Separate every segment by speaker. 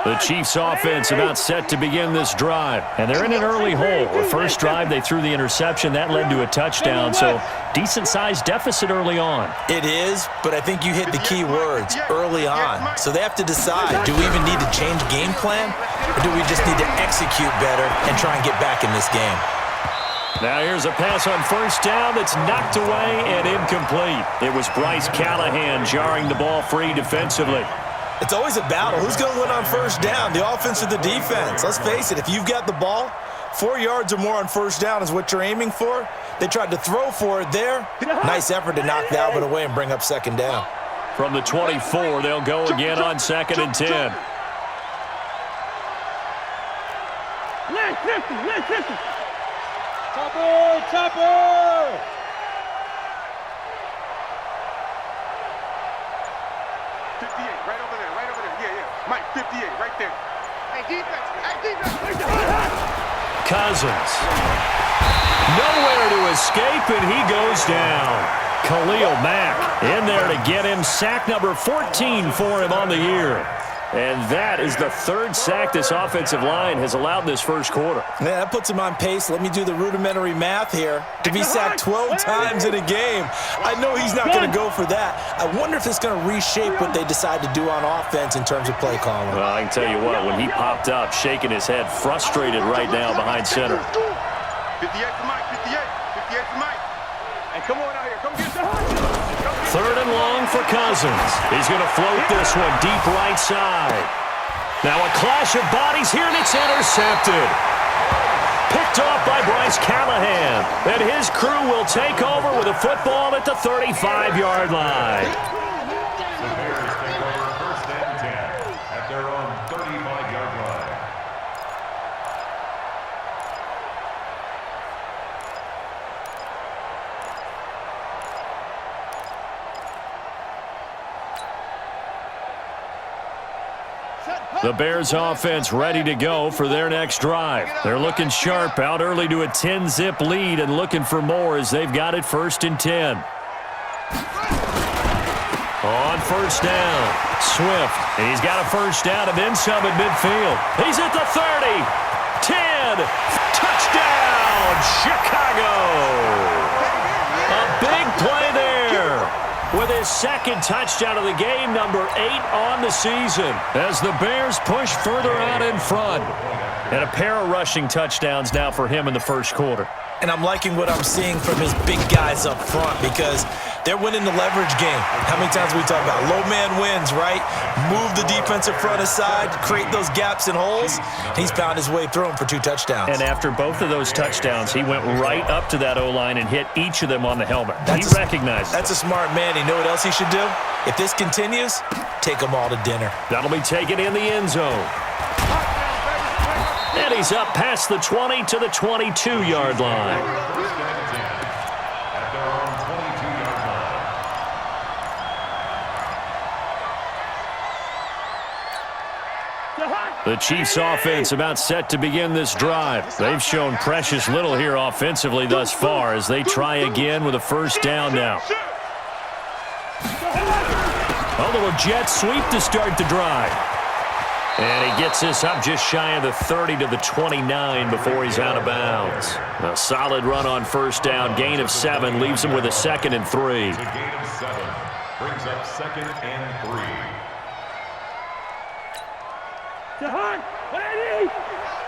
Speaker 1: The Chiefs offense about set to begin this drive. And they're in an early hole. The first drive, they threw the interception. That led to a touchdown, so decent-sized deficit early on.
Speaker 2: It is, but I think you hit the key words, early on. So they have to decide, do we even need to change game plan, or do we just need to execute better and try and get back in this game?
Speaker 1: Now here's a pass on first down that's knocked away and incomplete. It was Bryce Callahan jarring the ball free defensively.
Speaker 2: It's always a battle. Who's going to win on first down, the offense or the defense? Let's face it, if you've got the ball, 4 yards or more on first down is what you're aiming for. They tried to throw for it there. Nice effort to knock that one away and bring up second down.
Speaker 1: From the 24, they'll go again on 2nd and 10.
Speaker 3: Chopper! Mike, 58, right there. Hey, defense.
Speaker 1: Cousins. Nowhere to escape, and he goes down. Khalil Mack in there to get him. Sack number 14 for him on the year. And that is the third sack this offensive line has allowed this first quarter.
Speaker 2: Man, that puts him on pace. Let me do the rudimentary math here. To be sacked 12 times in a game, I know he's not going to go for that. I wonder if it's going to reshape what they decide to do on offense in terms of play calling.
Speaker 1: Well, I can tell you what, when he popped up, shaking his head, frustrated right now behind center.
Speaker 3: 58 to Mike, 58 to Mike. Hey, come on out here. Come get the
Speaker 1: 3rd and long for Cousins. He's going to float this one deep right side. Now a clash of bodies here, and it's intercepted. Picked off by Bryce Callahan. And his crew will take over with a football at the 35-yard line.
Speaker 4: The Bears take over 1st and 10 at their own 35-yard line.
Speaker 1: The Bears offense ready to go for their next drive. They're looking sharp, out early to a 10-zip lead and looking for more as they've got it 1st and 10. On first down, Swift. And he's got a first down and then some at midfield. He's at the 30, 10, touchdown, Chicago. A big play there. With his second touchdown of the game, number 8 on the season, as the Bears push further out in front. And a pair of rushing touchdowns now for him in the first quarter.
Speaker 2: And I'm liking what I'm seeing from his big guys up front because they're winning the leverage game. How many times we talk about low man wins, right? Move the defensive front aside, create those gaps and holes. He's found his way through them for 2 touchdowns.
Speaker 1: And after both of those touchdowns, he went right up to that O-line and hit each of them on the helmet. He recognized it.
Speaker 2: That's a smart man. You know what else he should do? If this continues, take them all to dinner.
Speaker 1: That'll be taken in the end zone. And he's up past the 20 to the 22-yard line.
Speaker 4: 1st and 10 at their own 22-yard line.
Speaker 1: The Chiefs offense about set to begin this drive. They've shown precious little here offensively thus far as they try again with a first down now. A little jet sweep to start the drive. And he gets this up just shy of the 30 to the 29 before he's out of bounds. A solid run on first down. Gain of 7 leaves him with a 2nd and 3.
Speaker 4: It's a gain of 7. Brings up 2nd and 3.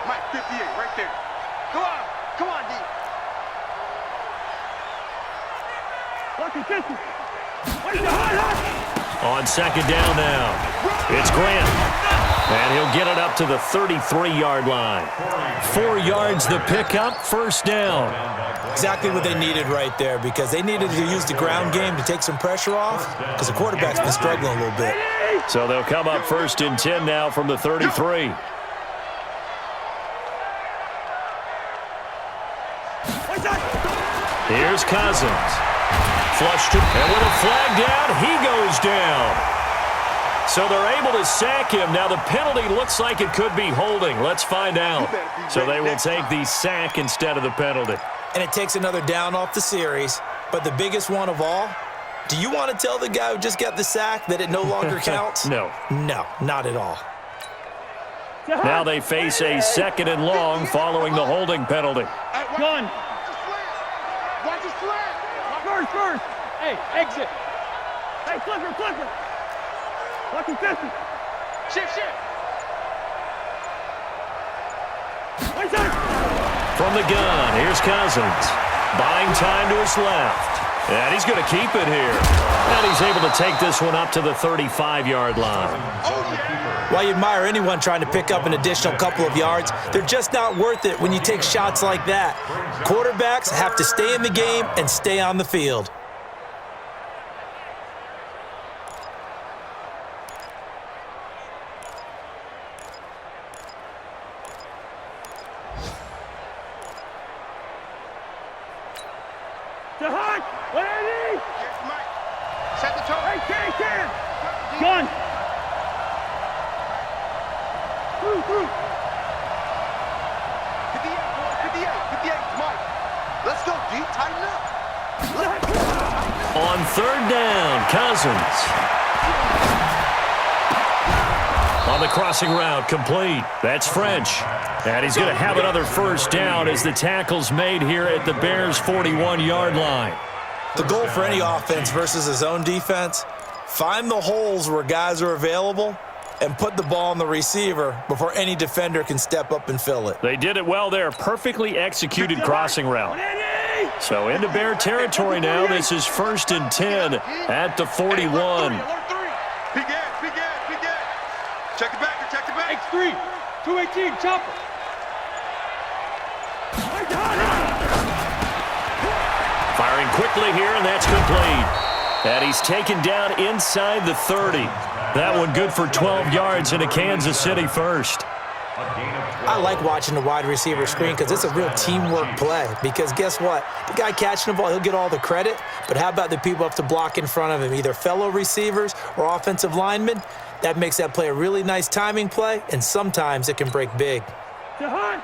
Speaker 3: Mike, 58, right there. Come on, D.
Speaker 1: On second down now, it's Grant. And he'll get it up to the 33-yard line. 4 yards the pickup, first down.
Speaker 2: Exactly what they needed right there because they needed to use the ground game to take some pressure off because the quarterback's been struggling a little bit.
Speaker 1: So they'll come up 1st and 10 now from the 33. Here's Cousins. Flushed it, and with a flag down, he goes down. So they're able to sack him. Now the penalty looks like it could be holding. Let's find out. So they will take the sack instead of the penalty.
Speaker 2: And it takes another down off the series. But the biggest one of all, do you want to tell the guy who just got the sack that it no longer counts?
Speaker 1: No.
Speaker 2: No, not at all.
Speaker 1: Now they face a 2nd and long following the holding penalty.
Speaker 3: Gun. Watch his slant. First. Hey, exit. Hey, flipper. Watch his distance. Shift.
Speaker 1: From the gun, here's Cousins. Buying time to his left. And he's going to keep it here. And he's able to take this one up to the 35-yard line.
Speaker 2: While you admire anyone trying to pick up an additional couple of yards, they're just not worth it when you take shots like that. Quarterbacks have to stay in the game and stay on the field.
Speaker 3: Set the toe. Hey, gun. Through. 58, Mike. Let's go, G. Tighten up.
Speaker 1: On 3rd down, Cousins. On the crossing route, complete. That's French. And he's going to have another 1st down as the tackle's made here at the Bears' 41-yard line.
Speaker 2: The goal for any offense versus his own defense, find the holes where guys are available and put the ball on the receiver before any defender can step up and fill it.
Speaker 1: They did it well there. Perfectly executed crossing route. So into Bear territory now. This is 1st and 10 at the 41.
Speaker 3: Big gas. Check it back. X3. 218, chopper.
Speaker 1: Firing quickly here, and that's complete. And he's taken down inside the 30. That one good for 12 yards in a Kansas City 1st.
Speaker 2: I like watching the wide receiver screen because it's a real teamwork play. Because guess what? The guy catching the ball, he'll get all the credit. But how about the people up to block in front of him, either fellow receivers or offensive linemen? That makes that play a really nice timing play, and sometimes it can break big.
Speaker 3: Check 55,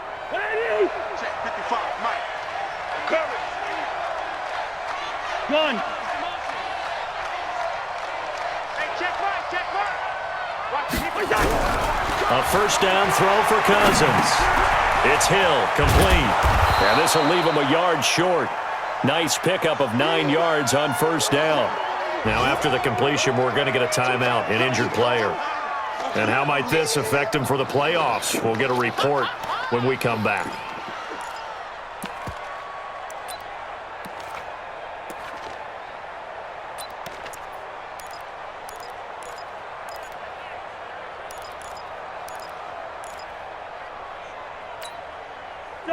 Speaker 3: Mike. Coverage. Gun. Hey, check Mike.
Speaker 1: A 1st down throw for Cousins. It's Hill, complete. And this will leave him a yard short. Nice pickup of 9 yards on 1st down. Now after the completion, we're going to get a timeout, an injured player. And how might this affect him for the playoffs? We'll get a report when we come back.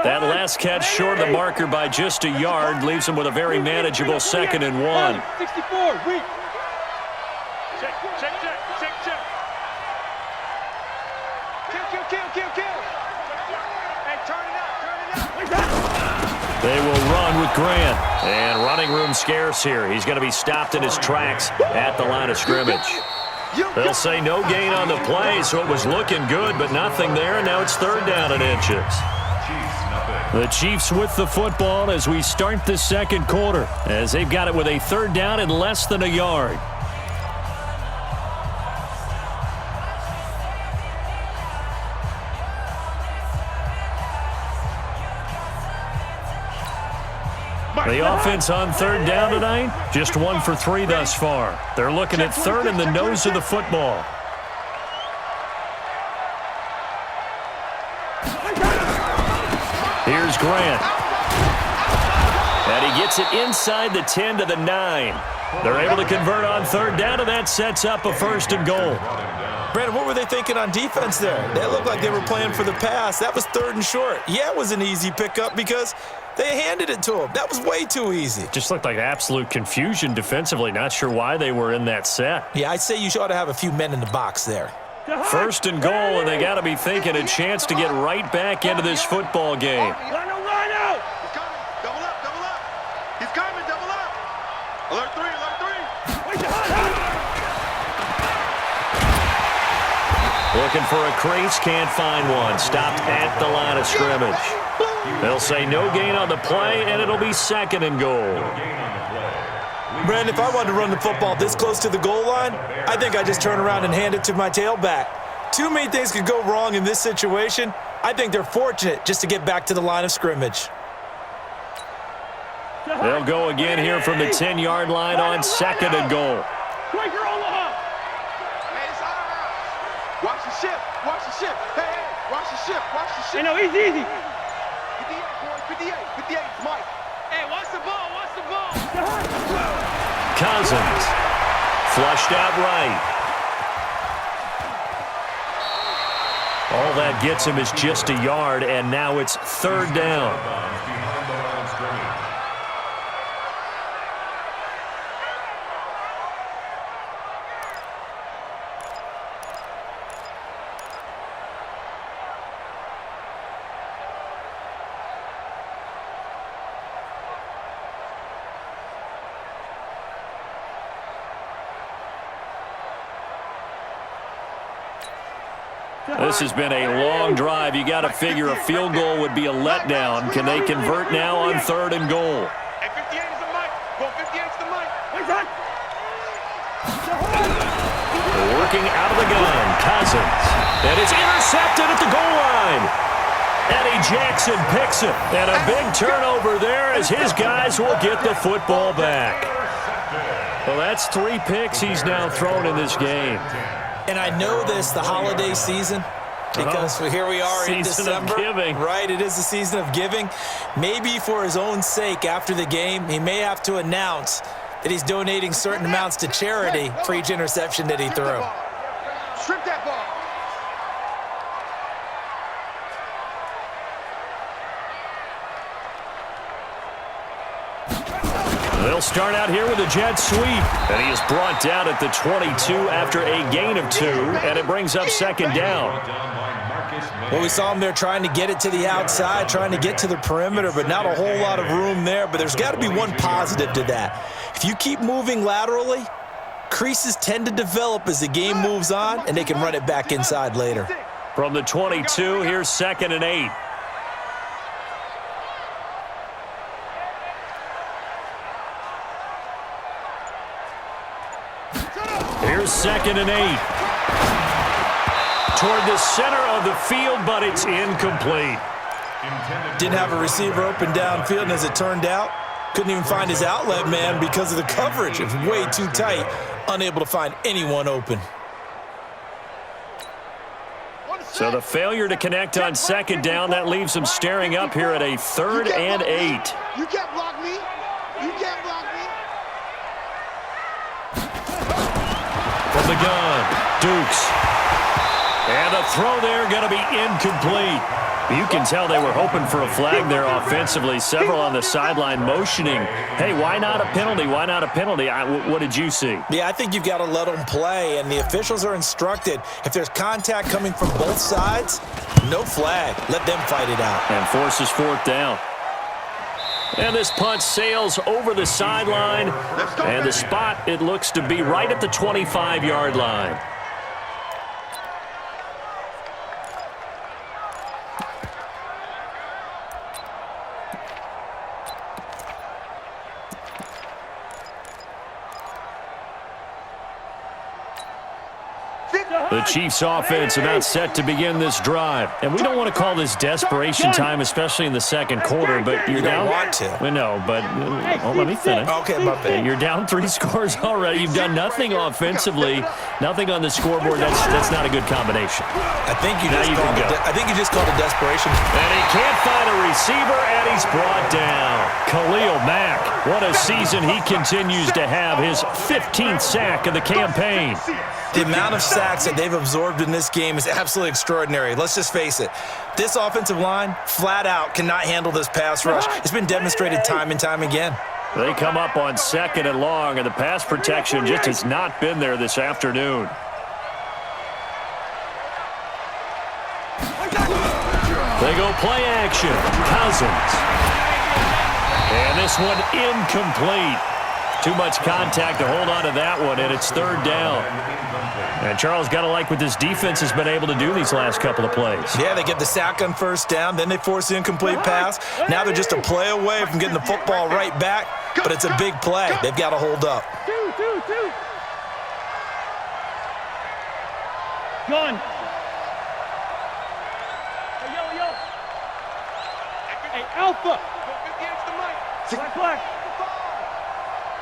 Speaker 1: That last catch short of the marker by just a yard leaves him with a very manageable 2nd and 1.
Speaker 3: 64, weak. Check. Kill. Hey, turn it out.
Speaker 1: They will run with Grant. And running room scarce here. He's going to be stopped in his tracks at the line of scrimmage. They'll say no gain on the play, so it was looking good, but nothing there, and now it's 3rd down and inches. The Chiefs with the football as we start the 2nd quarter, as they've got it with a 3rd down and less than a yard. The offense on 3rd down tonight, just 1 for 3 thus far. They're looking at 3rd and the nose of the football. Here's Grant. And he gets it inside the 10 to the 9. They're able to convert on 3rd down, and that sets up a 1st and goal.
Speaker 2: Brandon, what were they thinking on defense there? That looked like they were playing for the pass. That was 3rd and short. Yeah, it was an easy pickup because they handed it to him. That was way too easy.
Speaker 1: Just looked like absolute confusion defensively. Not sure why they were in that set.
Speaker 2: Yeah, I'd say you ought to have a few men in the box there.
Speaker 1: 1st and goal, and they got to be thinking a chance to get right back into this football game.
Speaker 3: Line out. He's coming. Double up. He's coming. Double up. Alert 3.
Speaker 1: Looking for a crease, can't find one. Stopped at the line of scrimmage. They'll say no gain on the play, and it'll be 2nd and goal.
Speaker 2: Brandon, if I wanted to run the football this close to the goal line, I think I'd just turn around and hand it to my tailback. too many things could go wrong in this situation. I think they're fortunate just to get back to the line of scrimmage.
Speaker 1: They'll go again here from the 10-yard line on 2nd and goal.
Speaker 3: Watch the ship. Watch the ship. Hey, watch the ship. Watch the ship.
Speaker 5: Hey, no, he's easy.
Speaker 3: 58, boy. 58. 58 is Mike.
Speaker 5: Hey, watch the ball. Watch the ball.
Speaker 1: Cousins. Flushed out right. All that gets him is just a yard, and now it's 3rd down.
Speaker 4: Behind the line of scrimmage.
Speaker 1: This has been a long drive. You got to figure a field goal would be a letdown. Can they convert now on 3rd and goal?
Speaker 3: Hey, 58 is the Mike. Go 58 is the Mike.
Speaker 1: Working out of the gun, Cousins. And it's intercepted at the goal line. Eddie Jackson picks it. And a big turnover there as his guys will get the football back. Well, that's 3 picks he's now thrown in this game.
Speaker 2: And I know this, the holiday season, because here we are in December.
Speaker 1: Season of giving.
Speaker 2: Right, it is the season of giving. Maybe for his own sake after the game, he may have to announce that he's donating certain amounts to charity for each interception that he threw.
Speaker 3: Strip that ball.
Speaker 1: They'll start out here with a jet sweep. And he is brought down at the 22 after a gain of 2, and it brings up 2nd down.
Speaker 2: Well, we saw him there trying to get it to the outside, trying to get to the perimeter, but not a whole lot of room there. But there's got to be one positive to that. If you keep moving laterally, creases tend to develop as the game moves on, and they can run it back inside later.
Speaker 1: From the 22, here's 2nd and 8. Here's 2nd and 8. Toward the center of the field, but it's incomplete.
Speaker 2: Didn't have a receiver open downfield, and as it turned out, couldn't even find his outlet man because of the coverage. It was way too tight, unable to find anyone open.
Speaker 1: So the failure to connect on 2nd down, that leaves him staring up here at a 3rd and 8.
Speaker 3: You can't block me. You can't block me.
Speaker 1: From the gun, Dukes. And the throw there going to be incomplete. You can tell they were hoping for a flag there offensively. Several on the sideline motioning, hey, why not a penalty? Why not a penalty? What did you see?
Speaker 2: Yeah, I think you've got to let them play, and the officials are instructed, if there's contact coming from both sides, no flag. Let them fight it out.
Speaker 1: And forces 4th down. And this punt sails over the sideline, and the spot, it looks to be right at the 25-yard line. The Chiefs offense about set to begin this drive. And we don't want to call this desperation time, especially in the 2nd quarter, but you're down.
Speaker 2: You don't want to.
Speaker 1: We know, but let me finish.
Speaker 2: Okay, my bad.
Speaker 1: You're down 3 scores already. You've done nothing offensively, nothing on the scoreboard. That's not a good combination.
Speaker 2: I think you just called it desperation.
Speaker 1: And he can't find a receiver, and he's brought down. Khalil Mack, what a season he continues to have. His 15th sack of the campaign.
Speaker 2: The amount of sacks that they've absorbed in this game is absolutely extraordinary. Let's just face it. This offensive line, flat out, cannot handle this pass rush. It's been demonstrated time and time again.
Speaker 1: They come up on 2nd and long, and the pass protection just has not been there this afternoon. They go play action. Cousins. And this one incomplete. Too much contact to hold on to that one, and it's 3rd down. And Charles, got to like what this defense has been able to do these last couple of plays.
Speaker 2: Yeah, they get the sack on 1st down, then they force the incomplete pass. Now they're just a play away from getting the football right back, but it's a big play. They've got to hold up.
Speaker 5: Gone. Alpha.
Speaker 3: 58 to the mic.
Speaker 5: Black, black.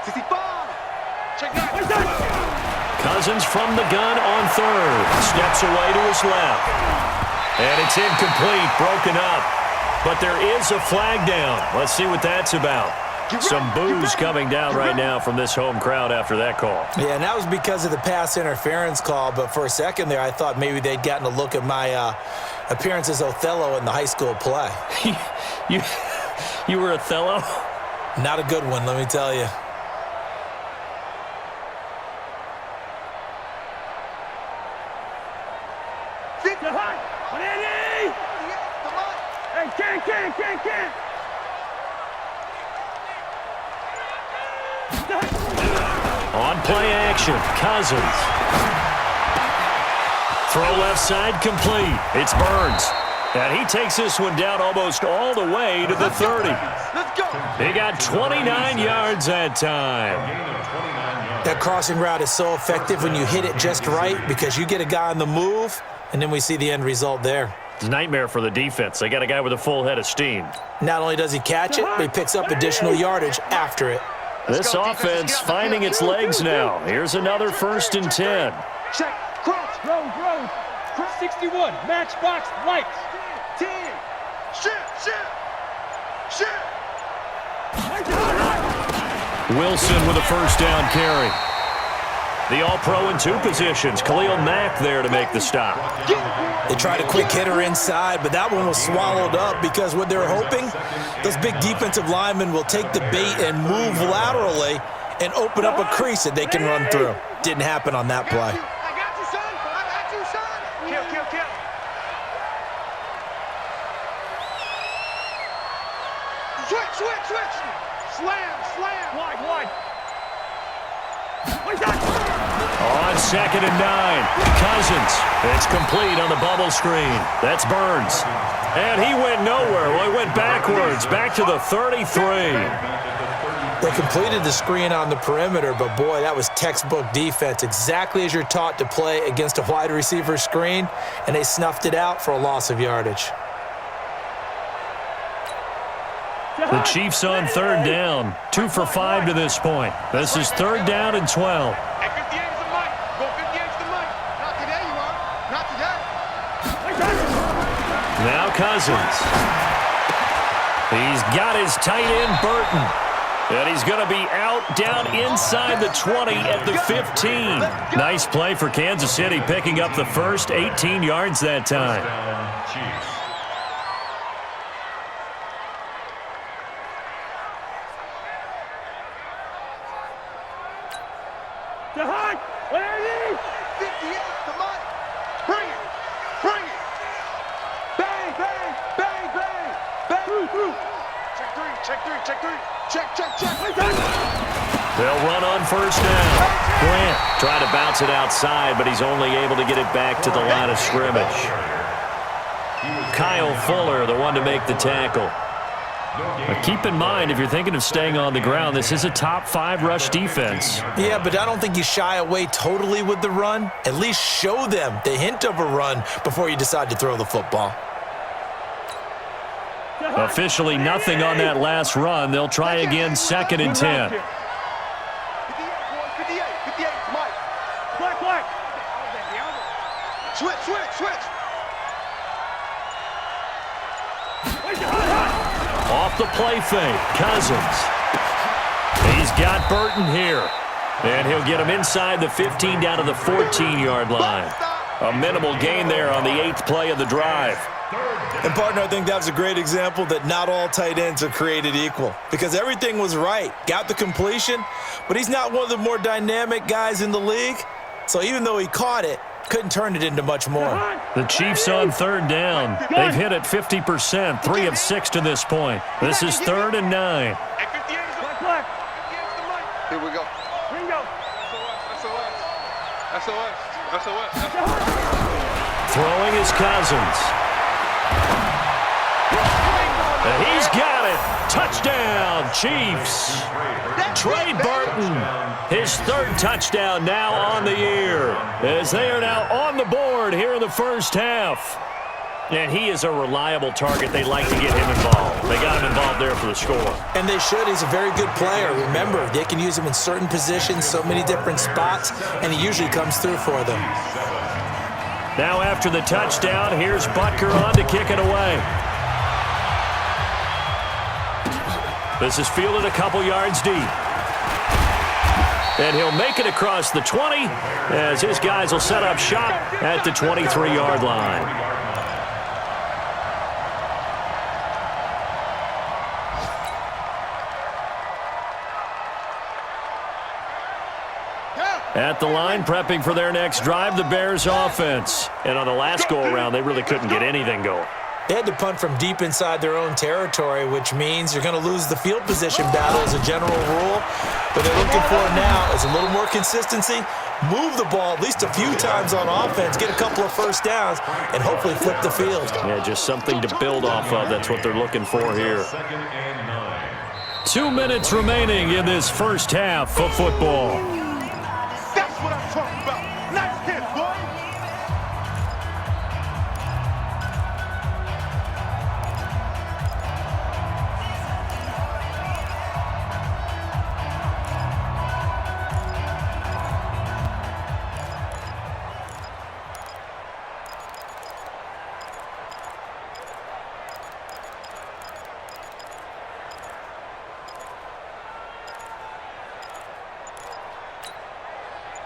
Speaker 3: 65. Check that.
Speaker 1: Cousins from the gun on third. Steps away to his left. And it's incomplete, broken up. But there is a flag down. Let's see what that's about. Some boos coming down right now from this home crowd after that call.
Speaker 2: Yeah, and that was because of the pass interference call. But for a second there, I thought maybe they'd gotten a look at my appearance as Othello in the high school play.
Speaker 1: You were Othello?
Speaker 2: Not a good one, let me tell you.
Speaker 5: Hey, can.
Speaker 1: On play action, Cousins. Throw left side complete. It's Burns. And he takes this one down almost all the way to the 30.
Speaker 3: Let's go.
Speaker 1: He got 29 yards that time.
Speaker 2: That crossing route is so effective when you hit it just right because you get a guy on the move, and then we see the end result there.
Speaker 1: It's a nightmare for the defense. They got a guy with a full head of steam.
Speaker 2: Not only does he catch it, but he picks up additional yardage after it.
Speaker 1: This offense finding its legs now. Here's another 1st and 10.
Speaker 3: Check. Cross.
Speaker 5: Road. 61. Matchbox lights.
Speaker 3: 10. Shit.
Speaker 1: Wilson with a 1st down carry. The All-Pro in 2 positions. Khalil Mack there to make the stop.
Speaker 2: They tried a quick hitter inside, but that one was swallowed up because what they're hoping, those big defensive linemen will take the bait and move laterally and open up a crease that they can run through. Didn't happen on that play.
Speaker 3: I got you, son. Kill. Switch. Slam.
Speaker 5: Wide.
Speaker 1: On 2nd and 9, Cousins. It's complete on the bubble screen. That's Burns. And he went nowhere. Well, he went backwards, back to the 33.
Speaker 2: They completed the screen on the perimeter, but boy, that was textbook defense, exactly as you're taught to play against a wide receiver screen, and they snuffed it out for a loss of yardage.
Speaker 1: The Chiefs on 3rd down. 2 for 5 to this point. This is 3rd down and 12.
Speaker 3: Hey, 58 is the mic. Go 58 is the mic. Not today, you are. Not today.
Speaker 1: Now Cousins. He's got his tight end, Burton. And he's going to be out down inside the 20 at the 15. Nice play for Kansas City, picking up the first 18 yards that time.
Speaker 5: Jahan, where are you?
Speaker 3: 58, come on. Bring it. Bang. Check.
Speaker 1: They'll run on 1st down. Grant tried to bounce it outside, but he's only able to get it back to the line of scrimmage. Kyle Fuller, the one to make the tackle. But keep in mind, if you're thinking of staying on the ground, this is a top 5 rush defense.
Speaker 2: Yeah, but I don't think you shy away totally with the run. At least show them the hint of a run before you decide to throw the football.
Speaker 1: Officially nothing on that last run. They'll try again 2nd and 10.
Speaker 3: 58, Mike.
Speaker 5: Black.
Speaker 3: Switch.
Speaker 1: Off the play fake, Cousins. He's got Burton here. And he'll get him inside the 15 down to the 14-yard line. A minimal gain there on the 8th play of the drive.
Speaker 2: And, partner, I think that was a great example that not all tight ends are created equal because everything was right. Got the completion, but he's not one of the more dynamic guys in the league. So even though he caught it, couldn't turn it into much more.
Speaker 1: The Chiefs on 3rd down. They've hit it 50%, 3 of 6 to this point. This is 3rd and 9.
Speaker 3: Hey, 58 is the
Speaker 5: Black.
Speaker 3: Here we go.
Speaker 5: Ringo.
Speaker 3: SOS.
Speaker 1: Throwing is Cousins. And he's got it. Touchdown, Chiefs. Trey Burton, his 3rd touchdown now on the year, as they are now on the board here in the 1st half. And he is a reliable target. They like to get him involved. They got him involved there for the score.
Speaker 2: And they should. He's a very good player. Remember, they can use him in certain positions, so many different spots, and he usually comes through for them.
Speaker 1: Now after the touchdown, here's Butker on to kick it away. This is fielded a couple yards deep. And he'll make it across the 20 as his guys will set up shop at the 23-yard line. At the line, prepping for their next drive, the Bears offense. And on the last go-around, they really couldn't get anything going.
Speaker 2: They had to punt from deep inside their own territory, which means you're going to lose the field position battle as a general rule. What they're looking for now is a little more consistency, move the ball at least a few times on offense, get a couple of first downs, and hopefully flip the field.
Speaker 1: Yeah, just something to build off of. That's what they're looking for here. 2 minutes remaining in this first half of football.
Speaker 3: That's what I'm talking about. Nice hit, boy.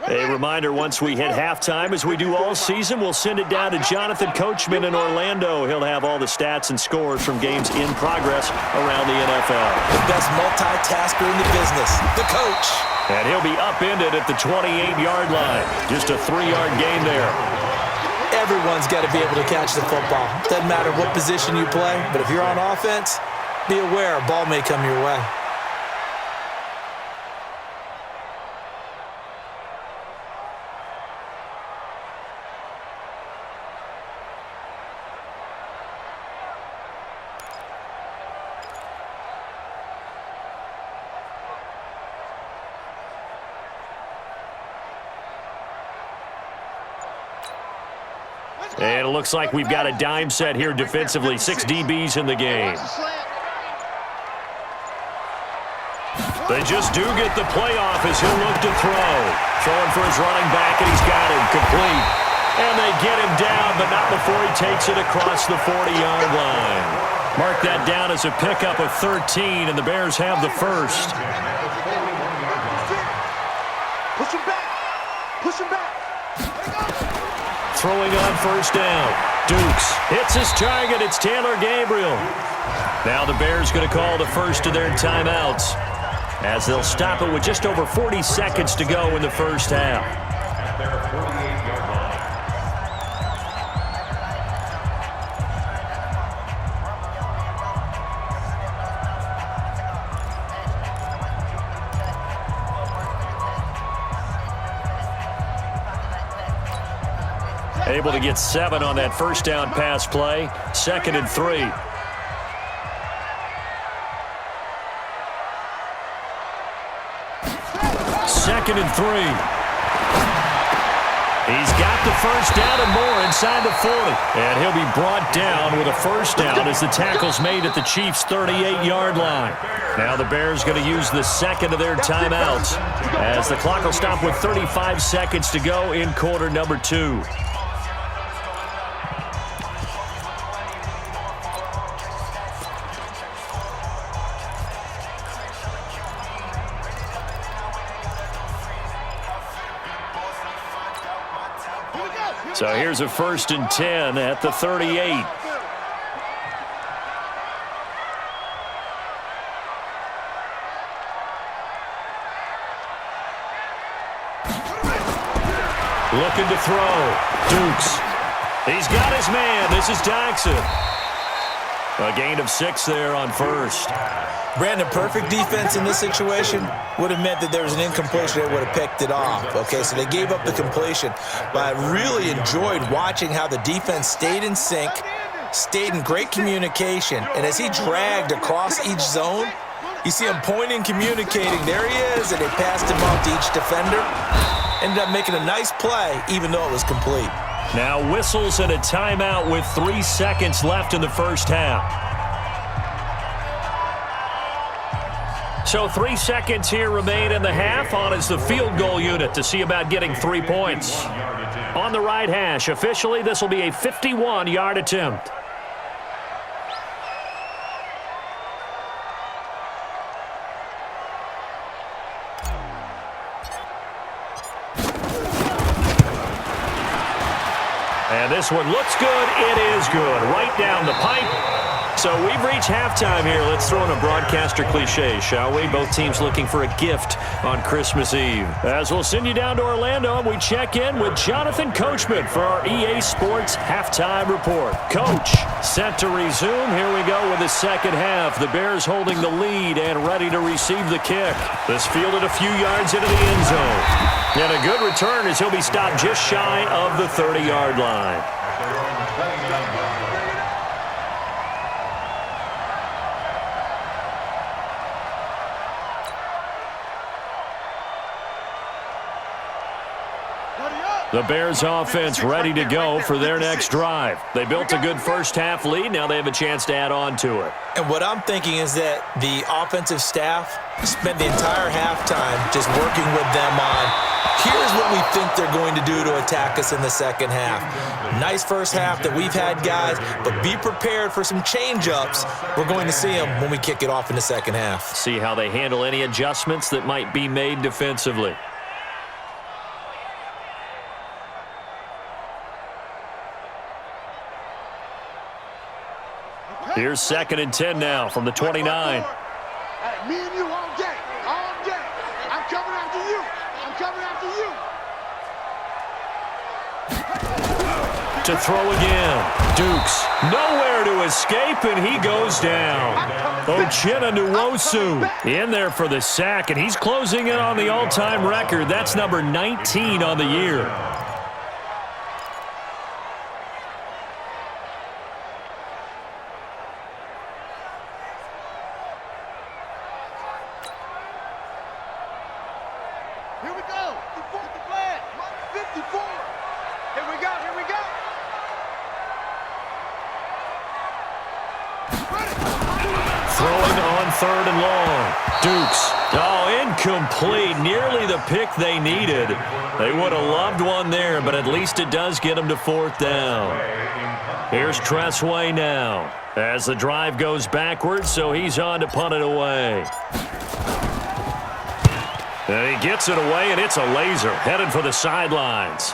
Speaker 1: A reminder, once we hit halftime, as we do all season, we'll send it down to Jonathan Coachman in Orlando. He'll have all the stats and scores from games in progress around the NFL.
Speaker 2: The best multitasker in the business, the coach.
Speaker 1: And he'll be upended at the 28-yard line. Just a 3-yard gain there.
Speaker 2: Everyone's got to be able to catch the football. Doesn't matter what position you play, but if you're on offense, be aware a ball may come your way.
Speaker 1: And it looks like we've got a dime set here defensively. 6 DBs in the game. They just do get the playoff as he'll look to throw. Throwing for his running back, and he's got him complete. And they get him down, but not before he takes it across the 40-yard line. Mark that down as a pickup of 13, and the Bears have the first.
Speaker 3: Push him back. Push him back.
Speaker 1: Throwing on first down. Dukes hits his target. It's Taylor Gabriel. Now the Bears going to call the first of their timeouts as they'll stop it with just over 40 seconds to go in the first half.
Speaker 4: At their 48-yard line.
Speaker 1: Able to get 7 on that first down pass play. 2nd and 3. Second and 3. He's got the first down and more inside the 40. And he'll be brought down with a first down as the tackle's made at the Chiefs' 38-yard line. Now the Bears going to use the second of their timeouts as the clock will stop with 35 seconds to go in quarter number 2. So here's a 1st and 10 at the 38. Looking to throw. Dukes. He's got his man. This is Jackson. A gain of 6 there on first.
Speaker 2: Brandon, perfect defense in this situation would have meant that there was an incompletion that would have picked it off. Okay, so they gave up the completion. But I really enjoyed watching how the defense stayed in sync, stayed in great communication. And as he dragged across each zone, you see him pointing, communicating. There he is, and they passed him off to each defender. Ended up making a nice play, even though it was complete.
Speaker 1: Now whistles and a timeout with 3 seconds left in the first half. So 3 seconds here remain in the half. On is the field goal unit to see about getting 3 points. On the right hash, officially this will be a 51-yard attempt. And this one looks good. It is good. Right down the pipe. So we've reached halftime here. Let's throw in a broadcaster cliche, shall we? Both teams looking for a gift on Christmas Eve. As we'll send you down to Orlando, we check in with Jonathan Coachman for our EA Sports Halftime Report. Coach, set to resume. Here we go with the second half. The Bears holding the lead and ready to receive the kick. This fielded a few yards into the end zone. And a good return as he'll be stopped just shy of the 30-yard line. The Bears offense ready to go for their next drive. They built a good first-half lead. Now they have a chance to add on to it.
Speaker 2: And what I'm thinking is that the offensive staff spent the entire halftime just working with them on, here's what we think they're going to do to attack us in the second half. Nice first half that we've had, guys, but be prepared for some change-ups. We're going to see them when we kick it off in the second half.
Speaker 1: See how they handle any adjustments that might be made defensively. Here's 2nd and 10 now from the 29.
Speaker 3: Hey, me and you all day, all day. I'm coming after you. I'm coming after you.
Speaker 1: To throw again. Dukes nowhere to escape, and he goes down. Uchenna Nwosu in there for the sack, and he's closing in on the all-time record. That's number 19 on the year.
Speaker 3: Here we go. 54. Here we go. Here we go.
Speaker 1: Throwing on 3rd and long. Dukes. Oh, incomplete. Nearly the pick they needed. They would have loved one there, but at least it does get them to 4th down. Here's Tressway now as the drive goes backwards, so he's on to punt it away. And he gets it away, and it's a laser headed for the sidelines.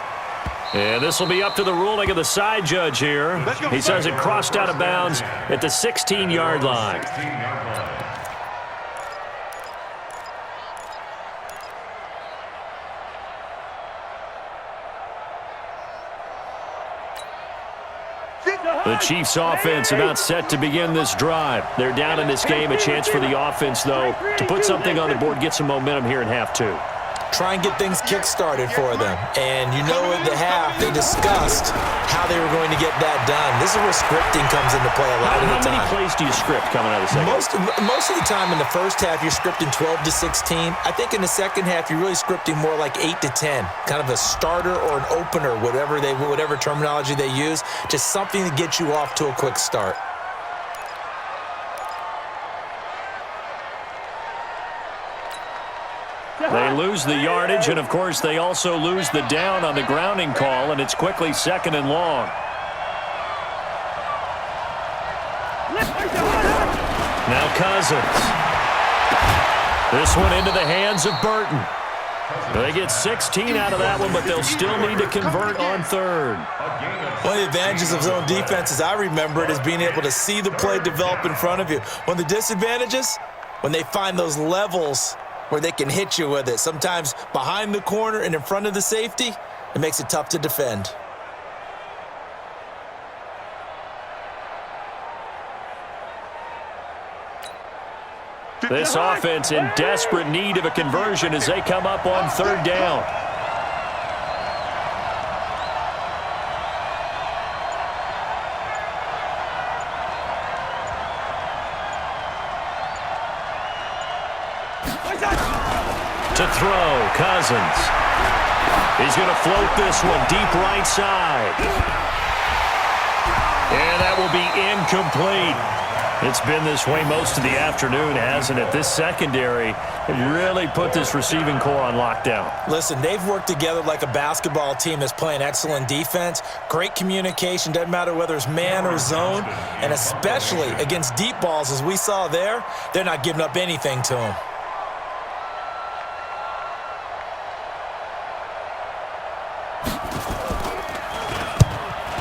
Speaker 1: And this will be up to the ruling of the side judge here. He says it crossed out of bounds at the 16-yard line. The Chiefs offense about set to begin this drive. They're down in this game. A chance for the offense, though, to put something on the board, get some momentum here in half 2.
Speaker 2: Try and get things kick-started for them. And you know at the half, they discussed how they were going to get that done. This is where scripting comes into play a lot of the time.
Speaker 1: How many plays do you script coming out of the second?
Speaker 2: Most of the time in the first half, you're scripting 12 to 16. I think in the second half, you're really scripting more like 8 to 10. Kind of a starter or an opener, whatever terminology they use. Just something to get you off to a quick start.
Speaker 1: They lose the yardage, and, of course, they also lose the down on the grounding call, and it's quickly 2nd and long. Now Cousins. This one into the hands of Burton. They get 16 out of that one, but they'll still need to convert on 3rd.
Speaker 2: One of the advantages of zone defense, as I remember it, is being able to see the play develop in front of you. One of the disadvantages, when they find those levels where they can hit you with it. Sometimes behind the corner and in front of the safety, it makes it tough to defend.
Speaker 1: This offense in desperate need of a conversion as they come up on 3rd down. To throw, Cousins. He's going to float this one deep right side. And that will be incomplete. It's been this way most of the afternoon, hasn't it? This secondary really put this receiving core on lockdown.
Speaker 2: Listen, they've worked together like a basketball team that's playing excellent defense. Great communication, doesn't matter whether it's man or zone. And especially against deep balls, as we saw there, they're not giving up anything to them.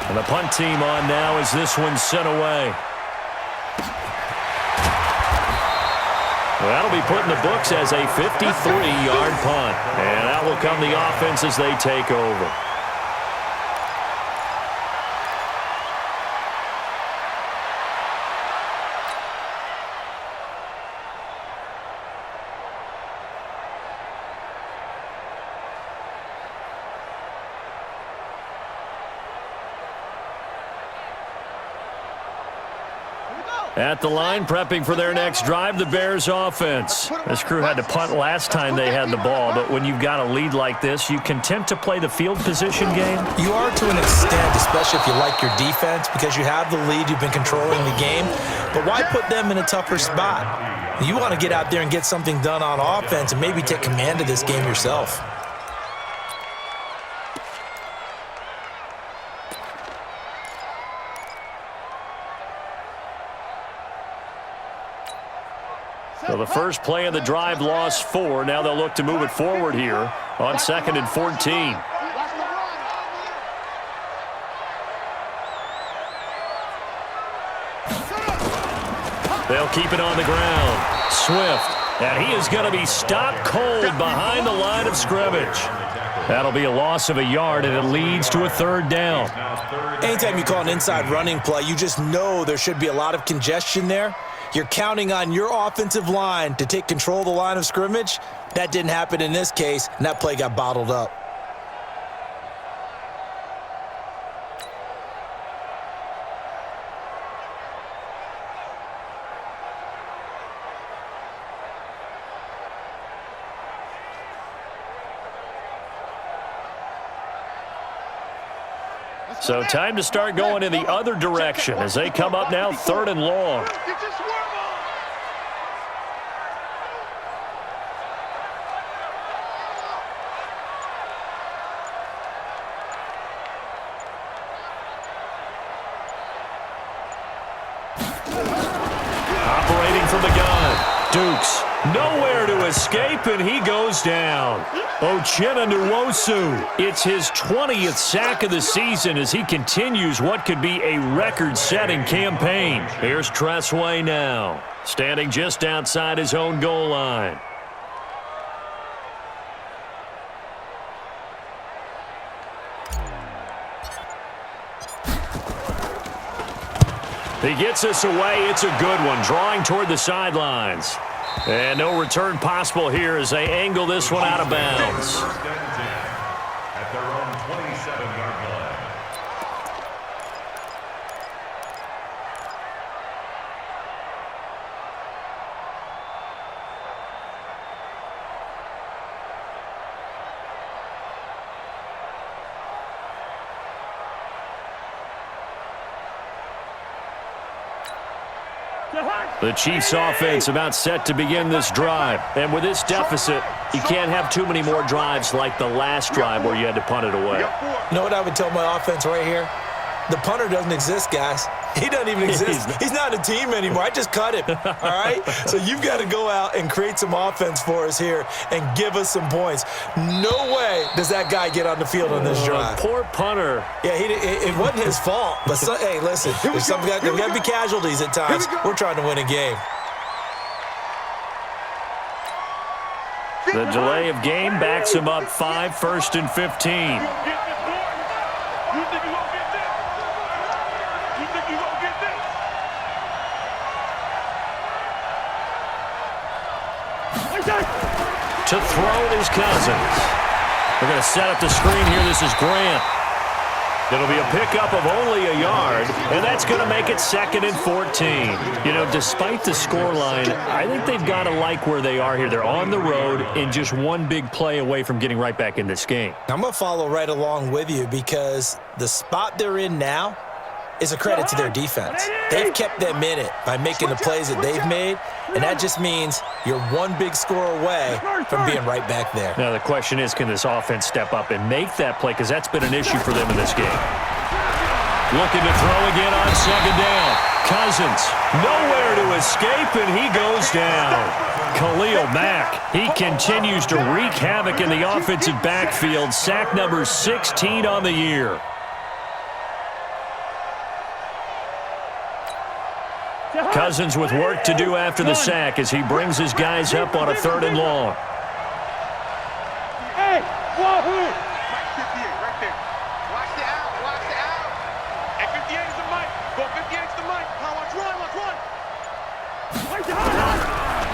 Speaker 1: And the punt team on now as this one's sent away. Well, that'll be put in the books as a 53-yard punt. And that will come the offense as they take over. At the line, prepping for their next drive, the Bears offense. This crew had to punt last time they had the ball, but when you've got a lead like this, you content to play the field position game?
Speaker 2: You are to an extent, especially if you like your defense, because you have the lead, you've been controlling the game. But why put them in a tougher spot? You want to get out there and get something done on offense and maybe take command of this game yourself.
Speaker 1: So the first play of the drive lost 4. Now they'll look to move it forward here on 2nd and 14. They'll keep it on the ground. Swift. And he is going to be stopped cold behind the line of scrimmage. That'll be a loss of a yard, and it leads to a 3rd down.
Speaker 2: Anytime you call an inside running play, you just know there should be a lot of congestion there. You're counting on your offensive line to take control of the line of scrimmage. That didn't happen in this case, and that play got bottled up.
Speaker 1: So time to start going in the other direction as they come up now 3rd and long. Operating from the gun. Dukes. Nowhere to escape, and he goes down. Uchenna Nwosu. It's his 20th sack of the season as he continues what could be a record-setting campaign. Here's Tressway now, standing just outside his own goal line. He gets us away. It's a good one, drawing toward the sidelines. And no return possible here as they angle this one out of bounds.
Speaker 4: At their own 27-yard line.
Speaker 1: The Chiefs offense about set to begin this drive. And with this deficit, you can't have too many more drives like the last drive where you had to punt it away.
Speaker 2: You know what I would tell my offense right here? The punter doesn't exist, guys. He doesn't even exist. He's not a team anymore. I just cut him, all right? So you've got to go out and create some offense for us here and give us some points. No way does that guy get on the field on this drive.
Speaker 1: Poor punter.
Speaker 2: Yeah, it wasn't his fault. But, hey, listen, there's got to be casualties at times. We're trying to win a game.
Speaker 1: The delay of game backs him up 5, 1st and 15. To throw it is Cousins. We're going to set up the screen here. This is Grant. It'll be a pickup of only a yard, and that's going to make it 2nd and 14. You know, despite the scoreline, I think they've got to like where they are here. They're on the road and just one big play away from getting right back in this game.
Speaker 2: I'm going to follow right along with you because the spot they're in now is a credit to their defense. They've kept them in it by making the plays that they've made, and that just means you're one big score away from being right back there.
Speaker 1: Now the question is, can this offense step up and make that play? Because that's been an issue for them in this game. Looking to throw again on 2nd down. Cousins, nowhere to escape, and he goes down. Khalil Mack, he continues to wreak havoc in the offensive backfield. Sack number 16 on the year. Cousins with work to do after the sack as he brings his guys up on a 3rd and long.
Speaker 5: Hey, wahoo!
Speaker 3: Mike 58 right there. Watch the out, watch the out. And 58 is the Mike. Go 58 is the Mike. Now watch run, watch run.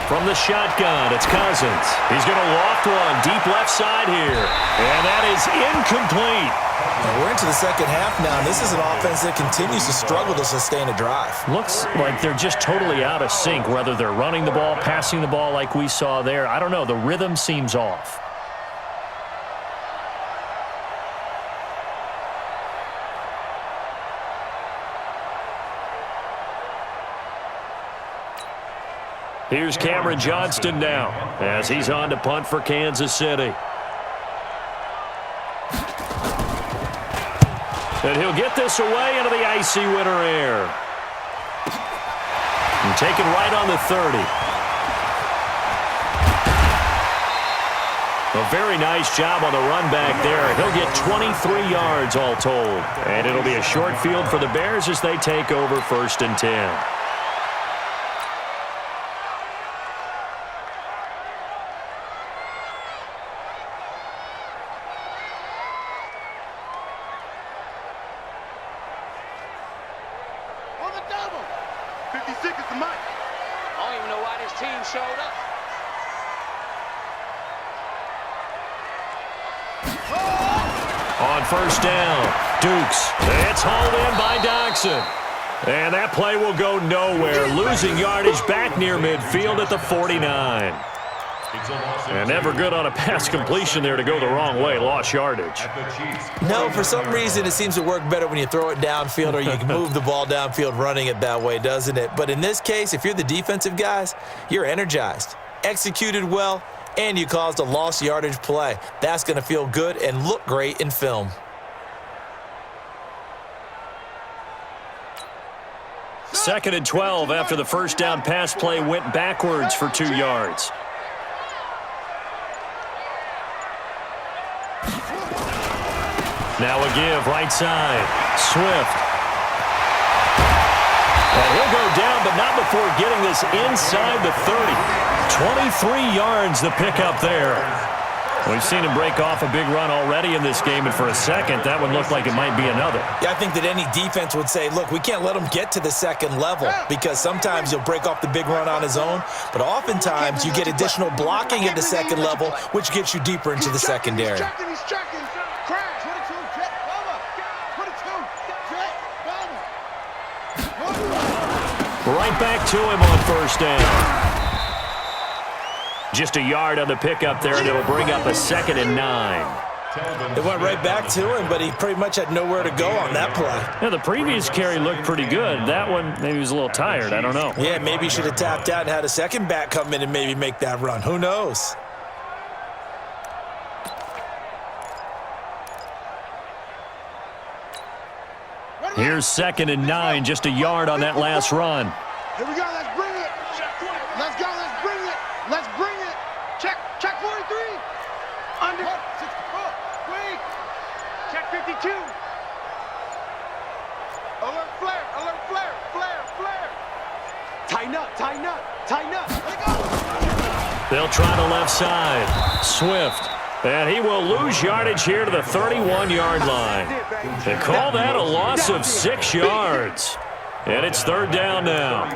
Speaker 1: From the shotgun, it's Cousins. He's going to loft one deep left side here. And that is incomplete.
Speaker 2: Well, we're into the second half now, and this is an offense that continues to struggle to sustain a drive.
Speaker 1: Looks like they're just totally out of sync, whether they're running the ball, passing the ball like we saw there. I don't know. The rhythm seems off. Here's Cameron Johnston now as he's on to punt for Kansas City. And he'll get this away into the icy winter air. And taken right on the 30. A very nice job on the run back there. He'll get 23 yards all told. And it'll be a short field for the Bears as they take over 1st and 10.
Speaker 3: On the double. 56 is the Mike.
Speaker 6: I don't even know why this team showed up.
Speaker 1: On 1st down, Dukes. It's hauled in by Doxson. And that play will go nowhere, losing yardage back near midfield at the 49. And never good on a pass completion there to go the wrong way, lost yardage.
Speaker 2: No, for some reason it seems to work better when you throw it downfield or you can move the ball downfield running it that way, doesn't it? But in this case, if you're the defensive guys, you're energized, executed well, and you caused a lost yardage play. That's going to feel good and look great in film.
Speaker 1: Second and 12 after the 1st down pass play went backwards for 2 yards. Now a give, right side. Swift. And he'll go down, but not before getting this inside the 30. 23 yards the pickup there. We've seen him break off a big run already in this game, and for a second, that would look like it might be another.
Speaker 2: Yeah, I think that any defense would say, look, we can't let him get to the second level because sometimes he'll break off the big run on his own, but oftentimes you get additional blocking at the second level, which gets you deeper into the secondary.
Speaker 3: He's tracking. Crash. 22, jet, bomber. 22, jet, bomber.
Speaker 1: Right back to him on 1st down. Just a yard on the pickup there, and it'll bring up a 2nd and 9.
Speaker 2: It went right back to him, but he pretty much had nowhere to go on that play.
Speaker 1: Now, the previous carry looked pretty good. That one, maybe he was a little tired. I don't know.
Speaker 2: Yeah, maybe he should have tapped out and had a second back come in and maybe make that run. Who knows?
Speaker 1: Here's 2nd and 9, just a yard on that last run.
Speaker 3: Here we go. Let's bring it. Let's go. Let's bring it. Let's bring it. Check 43. Under 64. Wait. Check 52. Alert flare. Alert flare. Flare. Flare. Tighten up. Tighten up. Tighten up. Let go.
Speaker 1: They'll try the left side. Swift. And he will lose yardage here to the 31-yard line. They call that a loss of 6 yards. And it's 3rd down now.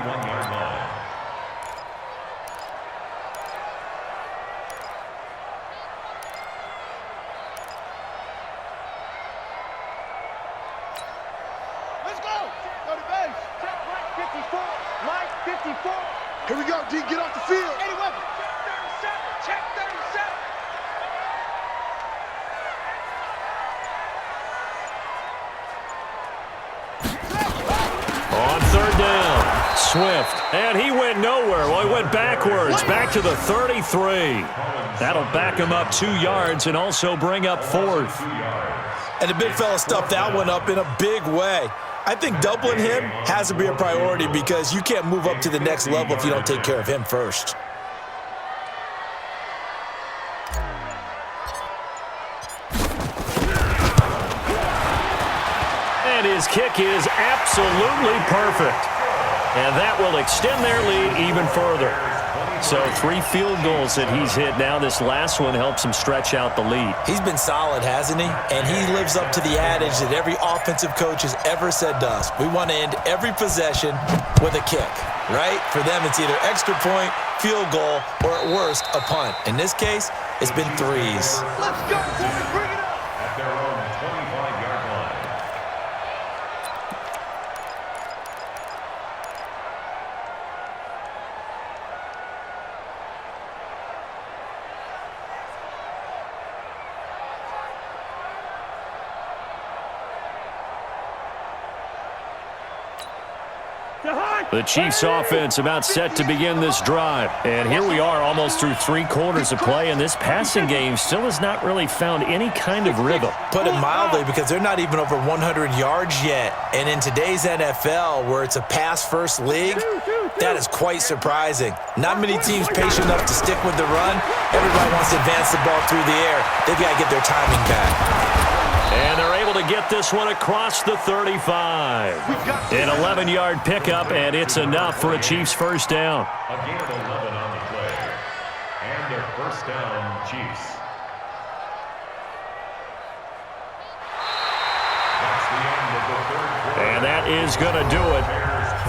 Speaker 3: 54. Here we go, D. Get off the field. Any weapon. Check 37.
Speaker 1: On third down, Swift, and he went nowhere. Well, he went backwards, back to the 33. That'll back him up 2 yards and also bring up fourth.
Speaker 2: And the big fella stuffed that one up in a big way. I think doubling him has to be a priority because you can't move up to the next level if you don't take care of him first.
Speaker 1: And his kick is absolutely perfect. And that will extend their lead even further. So 3 field goals that he's hit now. This last one helps him stretch out the lead.
Speaker 2: He's been solid, hasn't he? And he lives up to the adage that every offensive coach has ever said to us. We want to end every possession with a kick, right? For them, it's either extra point, field goal, or at worst, a punt. In this case, it's been 3s.
Speaker 3: Let's go, boys. Bring it up.
Speaker 4: At their own 25-yard line.
Speaker 1: The Chiefs offense about set to begin this drive. And here we are almost through 3 quarters of play, and this passing game still has not really found any kind of rhythm.
Speaker 2: Put it mildly, because they're not even over 100 yards yet. And in today's NFL, where it's a pass-first league, that is quite surprising. Not many teams patient enough to stick with the run. Everybody wants to advance the ball through the air. They've got to get their timing back.
Speaker 1: And they're able to get this one across the 35. An 11-yard pickup, and it's enough for a Chiefs first down.
Speaker 4: A gain of 11 on the play. And their first down, Chiefs. That's the end of the third quarter.
Speaker 1: And that is going to do it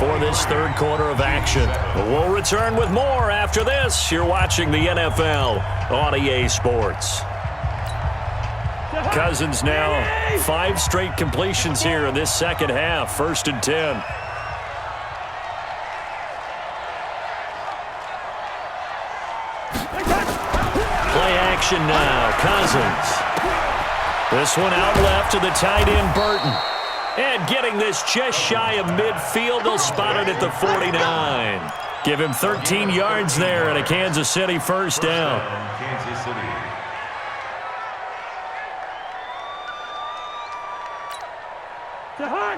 Speaker 1: for this third quarter of action. We'll return with more after this. You're watching the NFL on EA Sports. Cousins now 5 straight completions here in this second half. 1st and 10. Play action now. Cousins. This one out left to the tight end, Burton. And getting this just shy of midfield. They'll spot it at the 49. Give him 13 yards there and a Kansas City first down.
Speaker 4: Kansas City.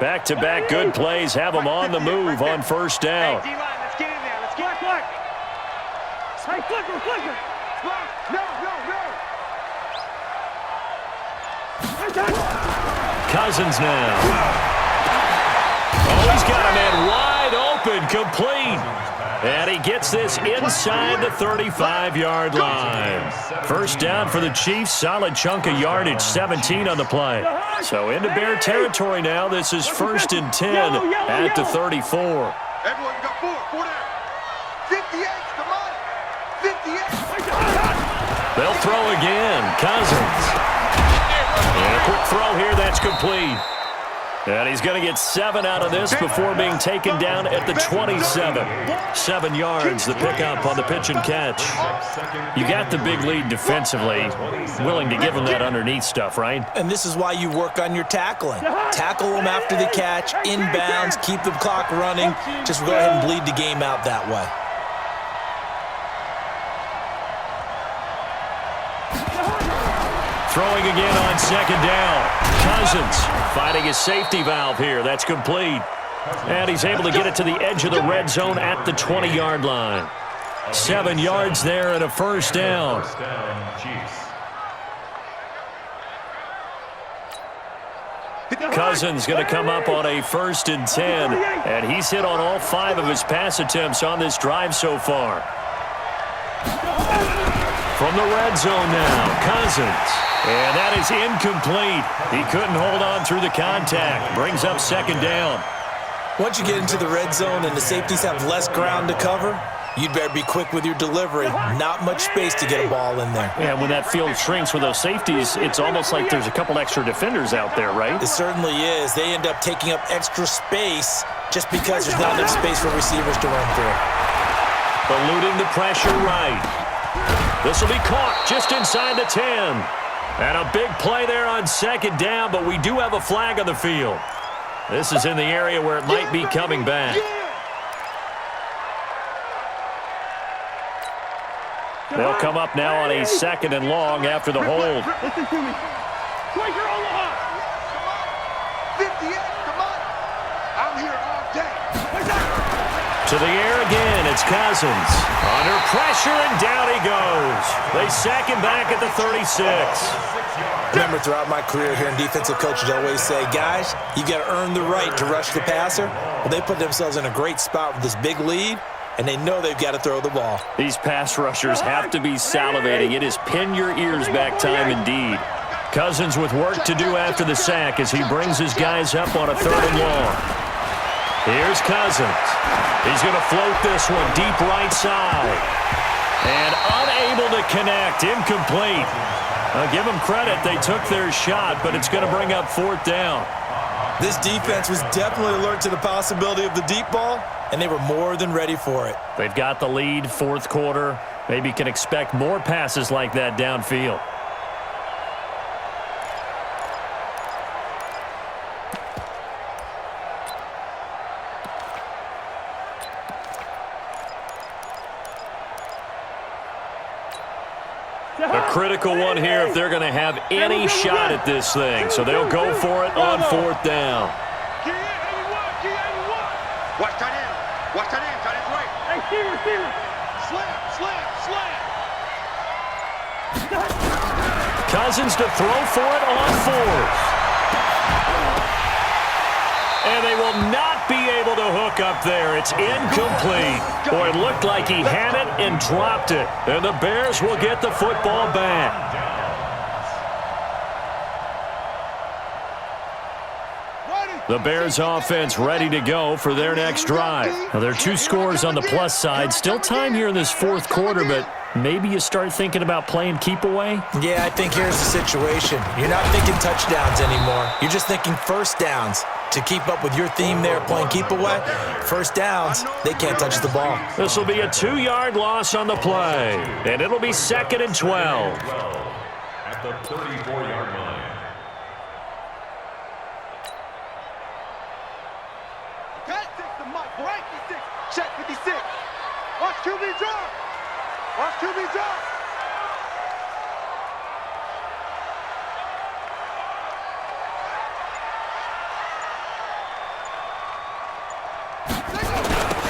Speaker 1: Back-to-back good plays have them on the move on first down.
Speaker 5: Hey, D-line, let's get in there. Let's get it. Hey, flicker.
Speaker 3: No.
Speaker 1: Cousins now. Oh, he's got a man wide open, complete. And he gets this inside the 35-yard line. First down for the Chiefs. Solid chunk of yardage, 17 on the play. So into Bear territory now. This is 1st and 10 at the 34.
Speaker 3: Everyone got 4 down. 58, come on. 58.
Speaker 1: They'll throw again. Cousins. And a quick throw here. That's complete. And he's going to get 7 out of this before being taken down at the 27. 7 yards, the pickup on the pitch and catch. You got the big lead defensively. Willing to give him that underneath stuff, right?
Speaker 2: And this is why you work on your tackling. Tackle them after the catch, inbounds, keep the clock running. Just go ahead and bleed the game out that way.
Speaker 1: Throwing again on 2nd down. Cousins fighting his safety valve here. That's complete. And he's able to get it to the edge of the red zone at the 20-yard line. 7 yards there and a first down.
Speaker 4: First down, Chiefs.
Speaker 1: Cousins going to come up on a 1st and 10. And he's hit on all 5 of his pass attempts on this drive so far. From the red zone now, Cousins. And that is incomplete. He couldn't hold on through the contact. Brings up 2nd down.
Speaker 2: Once you get into the red zone and the safeties have less ground to cover, you'd better be quick with your delivery. Not much space to get a ball in there.
Speaker 1: Yeah, when that field shrinks with those safeties, it's almost like there's a couple extra defenders out there, right?
Speaker 2: It certainly is. They end up taking up extra space just because there's not enough space for receivers to run through.
Speaker 1: Eluding the pressure right. This will be caught just inside the 10. And a big play there on second down, but we do have a flag on the field. This is in the area where it might be coming back. They'll come up now on a 2nd and long after the hold.
Speaker 5: Listen to me. Quaker Omaha.
Speaker 3: 58, come on. I'm here all day.
Speaker 1: To the air again, it's Cousins. Under pressure, and down he goes. They sack him back at the 36.
Speaker 2: Remember, throughout my career here in defensive coaches always say, guys, you got to earn the right to rush the passer. Well, they put themselves in a great spot with this big lead, and they know they've got to throw the ball.
Speaker 1: These pass rushers have to be salivating. It is pin your ears back time indeed. Cousins with work to do after the sack as he brings his guys up on a 3rd and long. Here's Cousins. He's going to float this one deep right side. And unable to connect. Incomplete. I'll give them credit. They took their shot, but it's going to bring up 4th down.
Speaker 2: This defense was definitely alert to the possibility of the deep ball, and they were more than ready for it.
Speaker 1: They've got the lead, 4th quarter. Maybe can expect more passes like that downfield. A critical one here if they're going to have any shot at this thing. So they'll go for it on 4th down.
Speaker 3: Watch tight end. Watch tight end. Tight end's right.
Speaker 5: Hey, receiver.
Speaker 3: Slam, slam, slam.
Speaker 1: Cousins to throw for it on 4th. And they will not be able to hook up there. It's incomplete. Boy, it looked like he had it and dropped it. And the Bears will get the football back. The Bears offense ready to go for their next drive. Now, there are 2 scores on the plus side. Still time here in this 4th quarter, but maybe you start thinking about playing keep away?
Speaker 2: Yeah, I think here's the situation. You're not thinking touchdowns anymore. You're just thinking first downs. To keep up with your theme there, playing keep away, first downs, they can't touch the ball.
Speaker 1: This will be a 2-yard loss on the play, and it'll be 2nd and 12.
Speaker 4: At the 34-yard line.
Speaker 3: Okay, take the mic. Right, 56. Check 56. Watch QB drop. Watch QB drop.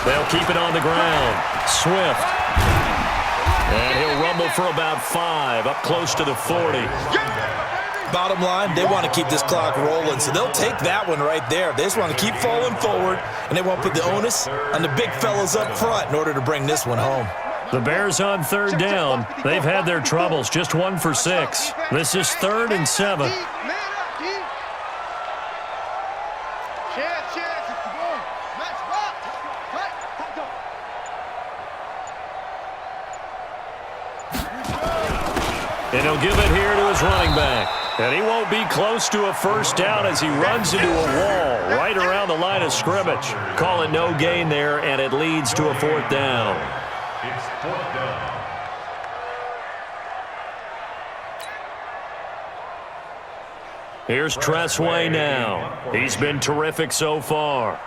Speaker 1: They'll keep it on the ground. Swift. And he'll rumble for about 5, up close to the 40.
Speaker 2: Bottom line, they want to keep this clock rolling, so they'll take that one right there. They just want to keep falling forward, and they won't put the onus on the big fellas up front in order to bring this one home.
Speaker 1: The Bears on 3rd down. They've had their troubles, just 1 for 6. This is 3rd and 7. And he'll give it here to his running back. And he won't be close to a first down as he runs into a wall right around the line of scrimmage. Call it no gain there, and it leads to a 4th down.
Speaker 4: It's 4th down.
Speaker 1: Here's Tressway now. He's been terrific so far.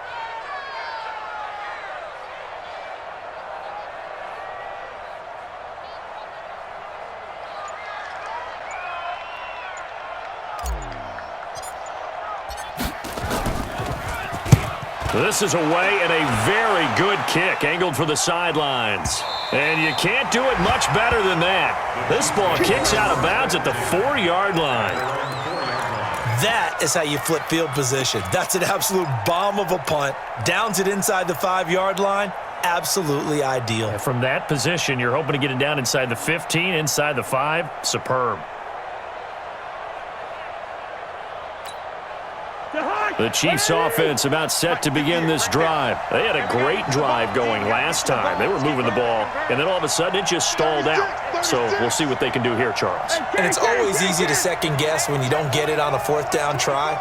Speaker 1: This is away and a very good kick, angled for the sidelines. And you can't do it much better than that. This ball kicks out of bounds at the 4-yard line.
Speaker 2: That is how you flip field position. That's an absolute bomb of a punt. Downs it inside the 5-yard line. Absolutely ideal.
Speaker 1: And from that position, you're hoping to get it down inside the 15, inside the 5. Superb. The Chiefs offense about set to begin this drive. They had a great drive going last time. They were moving the ball, and then all of a sudden it just stalled out. So we'll see what they can do here, Charles.
Speaker 2: And it's always easy to second guess when you don't get it on a 4th down try.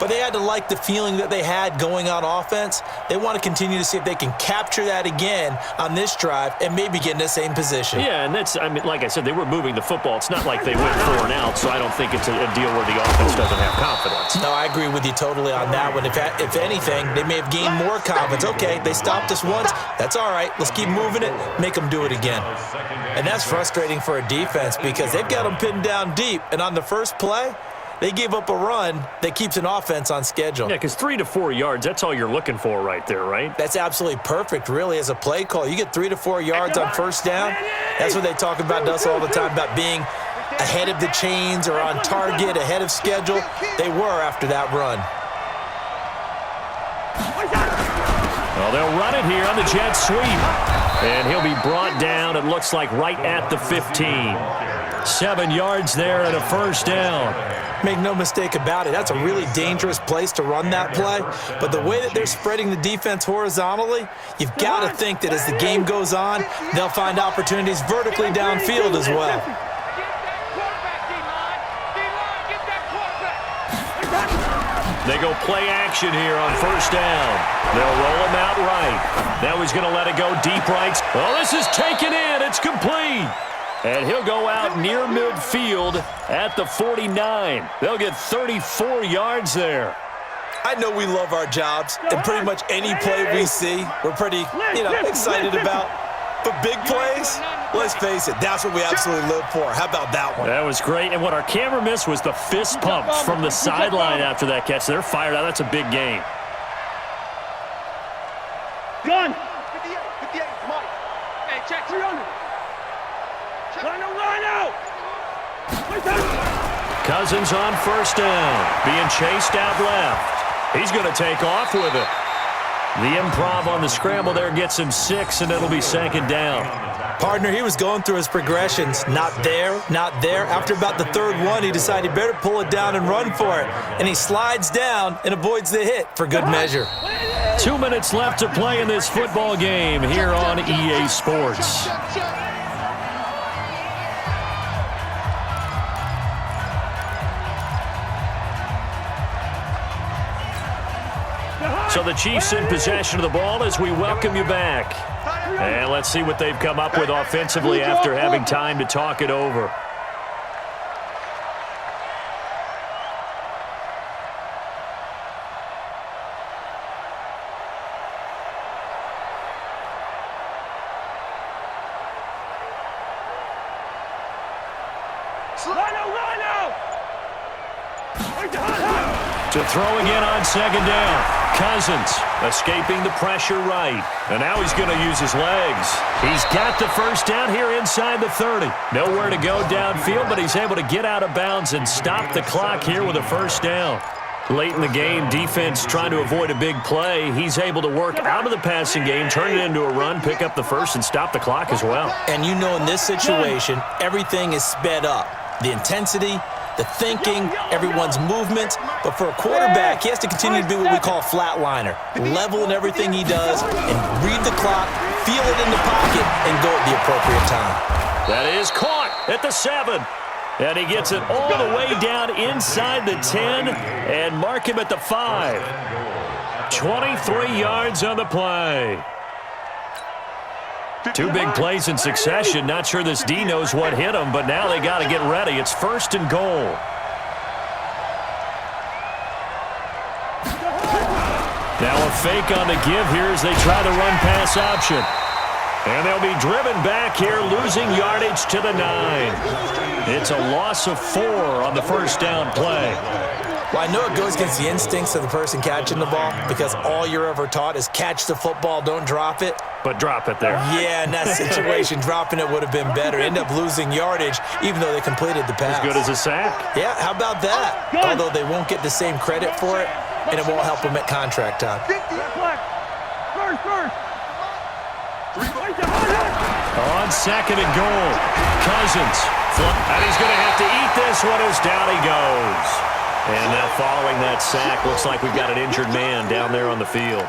Speaker 2: but they had to like the feeling that they had going on offense. They want to continue to see if they can capture that again on this drive and maybe get in the same position.
Speaker 1: Yeah, and that's, I mean, like I said, they were moving the football. It's not like they went 4 and out, so I don't think it's a deal where the offense doesn't have confidence.
Speaker 2: No, I agree with you totally on that one. If anything, they may have gained more confidence. Okay, they stopped us once. That's all right. Let's keep moving it, make them do it again. And that's frustrating for a defense because they've got them pinned down deep, and on the first play, they gave up a run that keeps an offense on schedule.
Speaker 1: Yeah, because 3 to 4 yards, that's all you're looking for right there, right?
Speaker 2: That's absolutely perfect, really, as a play call. You get 3 to 4 yards on first down. That's what they talk about to us all the time, about being ahead of the chains or on target, ahead of schedule. They were after that run.
Speaker 1: Well, they'll run it here on the jet sweep. And he'll be brought down, it looks like, right at the 15. 7 yards there and a first down.
Speaker 2: Make no mistake about it, that's a really dangerous place to run that play. But the way that they're spreading the defense horizontally, you've got to think that as the game goes on, they'll find opportunities vertically downfield as well.
Speaker 1: They go play action here on first down. They'll roll him out right. Now he's going to let it go deep right. Oh, this is taken in. It's complete. And he'll go out near midfield at the 49. They'll get 34 yards there.
Speaker 2: I know we love our jobs, and pretty much any play we see, we're pretty, excited about. But big plays, let's face it, that's what we absolutely live for. How about that one?
Speaker 1: That was great. And what our camera missed was the fist pumps from the sideline after that catch. They're fired out. That's a big game.
Speaker 5: Gun.
Speaker 3: 58, Mike.
Speaker 6: Hey, check
Speaker 5: 300. Line out.
Speaker 1: Cousins on first down, being chased out left. He's going to take off with it. The improv on the scramble there gets him 6, and it'll be second down.
Speaker 2: Partner, he was going through his progressions. Not there, not there. After about the third one, he decided he better pull it down and run for it. And he slides down and avoids the hit for good measure.
Speaker 1: 2 minutes left to play in this football game here on EA Sports. So the Chiefs in possession of the ball as we welcome you back. And let's see what they've come up with offensively after having time to talk it over. To throw again on second down. Cousins escaping the pressure right. And now he's going to use his legs. He's got the first down here inside the 30. Nowhere to go downfield, but he's able to get out of bounds and stop the clock here with a first down. Late in the game, defense trying to avoid a big play. He's able to work out of the passing game, turn it into a run, pick up the first, and stop the clock as well.
Speaker 2: And you know in this situation, everything is sped up. The intensity, the thinking, everyone's movement. But for a quarterback, he has to continue to be what we call a flatliner. Level in everything he does and read the clock, feel it in the pocket, and go at the appropriate time.
Speaker 1: That is caught at the 7. And he gets it all the way down inside the 10 and mark him at the 5. 23 yards on the play. 2 big plays in succession. Not sure this D knows what hit him, but now they got to get ready. It's first and goal. Now a fake on the give here as they try the run-pass option. And they'll be driven back here, losing yardage to the 9. It's a loss of 4 on the first down play.
Speaker 2: Well, I know it goes against the instincts of the person catching the ball because all you're ever taught is catch the football, don't drop it.
Speaker 1: But drop it there.
Speaker 2: Yeah, in that situation, dropping it would have been better. End up losing yardage, even though they completed the pass.
Speaker 1: As good as a sack.
Speaker 2: Yeah, how about that? Although they won't get the same credit for it, and it won't help them at contract time.
Speaker 5: First.
Speaker 1: On second and goal, Cousins. And he's going to have to eat this one as down he goes. And now following that sack, looks like we've got an injured man down there on the field.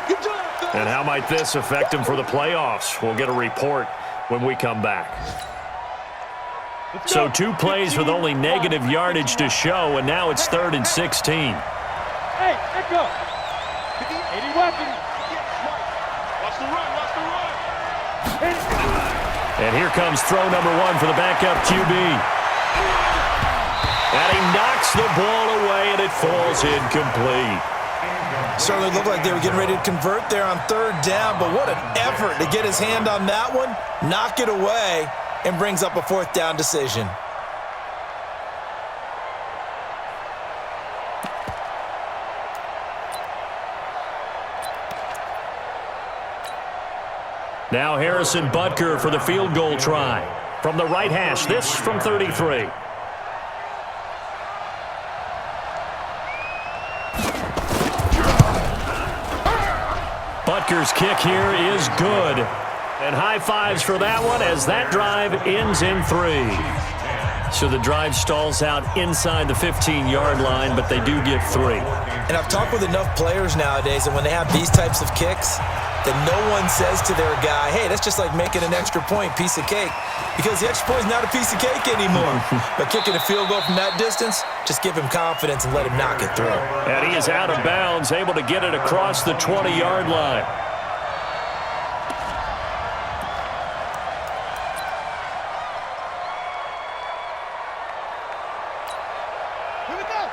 Speaker 1: And how might this affect him for the playoffs? We'll get a report when we come back. So 2 plays with only negative yardage to show, and now it's 3rd and 16.
Speaker 5: Hey, let go. 80 weapons.
Speaker 3: Watch the run, watch the run.
Speaker 1: And here comes throw number 1 for the backup QB. And he knocks the ball away, and it falls incomplete.
Speaker 2: Certainly looked like they were getting ready to convert there on 3rd down, but what an effort to get his hand on that one, knock it away, and brings up a 4th down decision.
Speaker 1: Now Harrison Butker for the field goal try. From the right hash, this from 33. Butker's kick here is good. And high fives for that one as that drive ends in 3. So the drive stalls out inside the 15-yard line, but they do get 3.
Speaker 2: And I've talked with enough players nowadays that when they have these types of kicks, that no one says to their guy, hey, that's just like making an extra point, piece of cake. Because the extra point is not a piece of cake anymore. But kicking a field goal from that distance, just give him confidence and let him knock it through.
Speaker 1: And he is out of bounds, able to get it across the 20-yard line.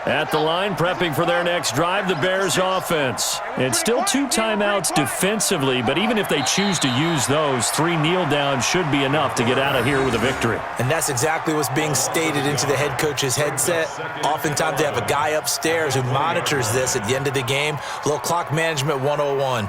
Speaker 1: At the line, prepping for their next drive, the Bears offense. It's still 2 timeouts defensively, but even if they choose to use those, 3 kneel downs should be enough to get out of here with a victory.
Speaker 2: And that's exactly what's being stated into the head coach's headset. Oftentimes they have a guy upstairs who monitors this at the end of the game. A little clock management 101.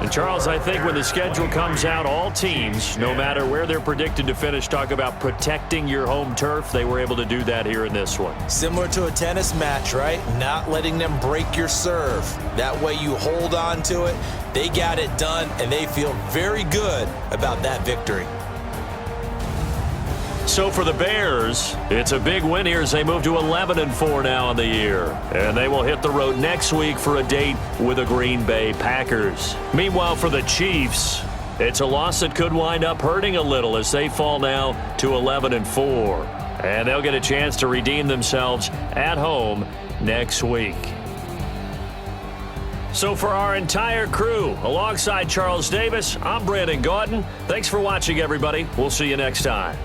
Speaker 1: And Charles, I think when the schedule comes out, all teams, no matter where they're predicted to finish, talk about protecting your home turf. They were able to do that here in this one.
Speaker 2: Similar to a tennis match, right? Not letting them break your serve. That way you hold on to it. They got it done, and they feel very good about that victory.
Speaker 1: So for the Bears, it's a big win here as they move to 11-4 now in the year. And they will hit the road next week for a date with the Green Bay Packers. Meanwhile, for the Chiefs, it's a loss that could wind up hurting a little as they fall now to 11-4. And they'll get a chance to redeem themselves at home next week. So for our entire crew, alongside Charles Davis, I'm Brandon Gautin. Thanks for watching, everybody. We'll see you next time.